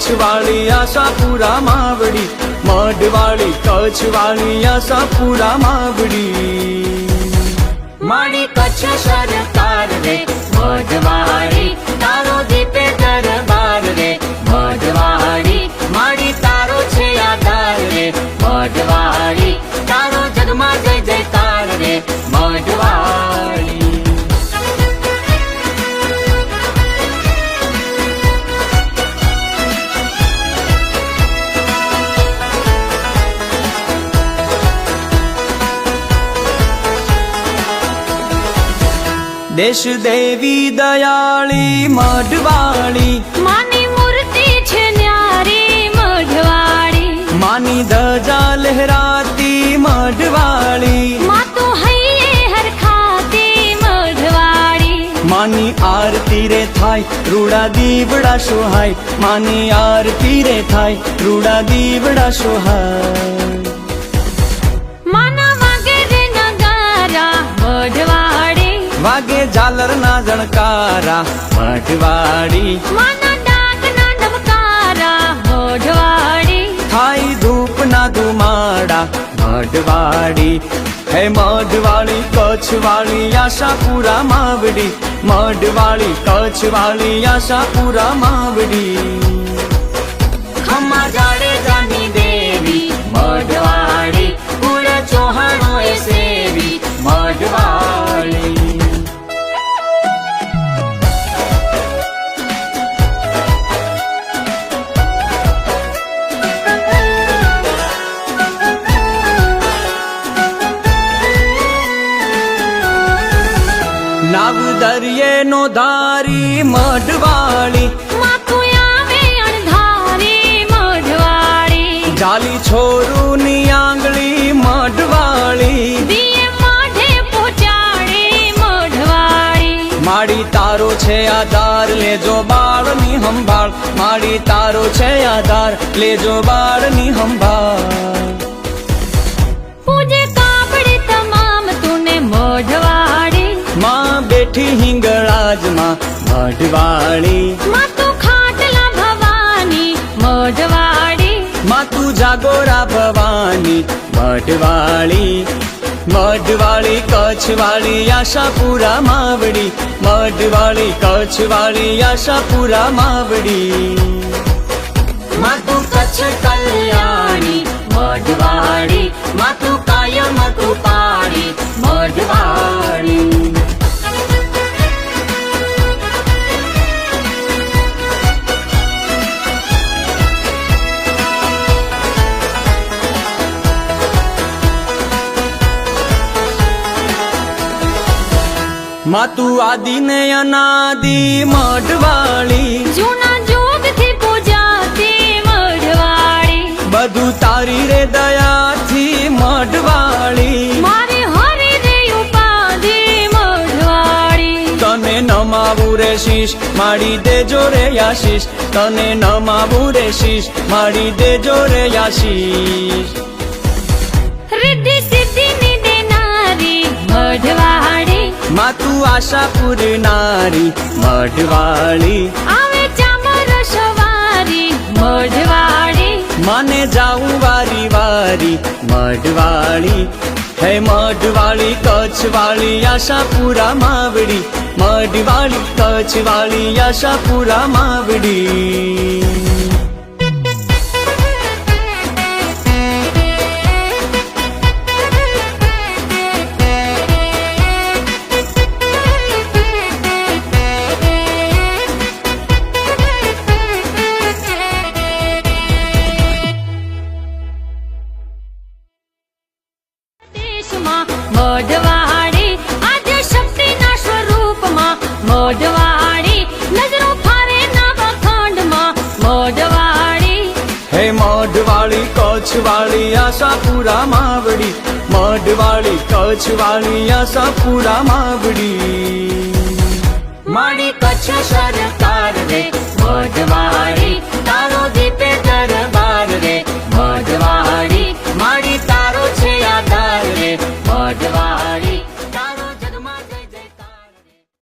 કચ્છવાળી આશાપુરા માવડી, મઢવાળી કચ્છવાળી આશાપુરા માવડી. મારી કચ્છ સરકાર રે મઢવાળી, તારો દીપે દરબાર રે મઢવાળી, મારી તારો છે આધાર રે મઢવાળી, તારો જગમાં જય જયકાર રે મઢવાળી. દેશ દેવી દયાળી મઢવાળી, માની મૂર્તિ છે ન્યારી મઢવાળી, માની ધજા લહેરાતી મઢવાળી, માં તો હૈયે હરખાતી મઢવાળી, માની આરતી રે થાય રૂડા દીવડા સોહાય, માની આરતી રે થાય રૂડા દીવડા સોહાય. માના વાગે રે નગારા મઢવાળી, વાગે ઝાલર ના જણકારા મઢવાળી, માના ડાકના ડમકારા મઢવાળી, થાય ધૂપ ના ધુમાડા મઢવાળી. હે મઢવાળી કચ્છવાળી આશાપુરા માવડી, મઢવાળી કચ્છવાળી આશાપુરા માવડી. ખમ્મા જાડેજાની દેવી મઢવાળી, કુળ ચૌહાણો એ સેવી મઢવાળી. નાવ દરિયે નો ધારી મઢવાળી, માથું આવે અણધારી મઢવાળી, જાલી છોરું ની આંગળી મઢવાળી, દિયે માઢે પહોંચાડી મઢવાળી, માડી તારો છે આધાર લેજો બાળની સંભાળ, માડી તારો છે આધાર લેજો બાળની સંભાળ. પૂજે કાપડે તમામ તુને મઢવાળી, માં બેઠી હિંગળાજમાં મઢવાળી, માં તું ખાટલા ભવાની મઢવાળી, માં તું જાગોરા ભવાની મઢવાળી. મઢવાળી કચ્છવાળી આશાપુરા માવડી, મઢવાળી કચ્છવાળી આશાપુરા માવડી. માં તું કચ્છ કલ્યાણી મઢવાળી, માં તું કાયમ કૃપાળી મઢવાળી. માં તું આદિ ને અનાદિ મઢવાળી, જૂના જોગથી પૂજાતી મઢવાળી, બધું તારી રે દયાથી મઢવાળી. મારી હરી રે ઉપાધિ મઢવાળી, તને નમાવું રે શીશ માડી દેજો રે આશીષ, તને નમાવું રે શીશ માડી દેજો રે આશીષ. રિદ્ધિ સિદ્ધિ ની દેનારી મઢવાળી, માં તું આશાપુર નારી મઢવાળી, આવે ચામર સવારી મઢવાળી, માને જાઉં વારી વારી મઢવાળી. હે મઢવાળી કચ્છવાળી આશાપુરા માવડી, મઢવાળી કચ્છવાળી આશાપુરા માવડી. મઢવાળી આજે શક્તિના સ્વરૂપમાં મઢવાળી, નજરો ફારે નવખંડમાં મઢવાળી. હે મઢવાળી કચ્છવાળી આશાપુરા માવડી, મઢવાળી કચ્છવાળી આશાપુરા માવડી. મારી કચ્છ સરકાર રે મઢવાળી, તારો દીપે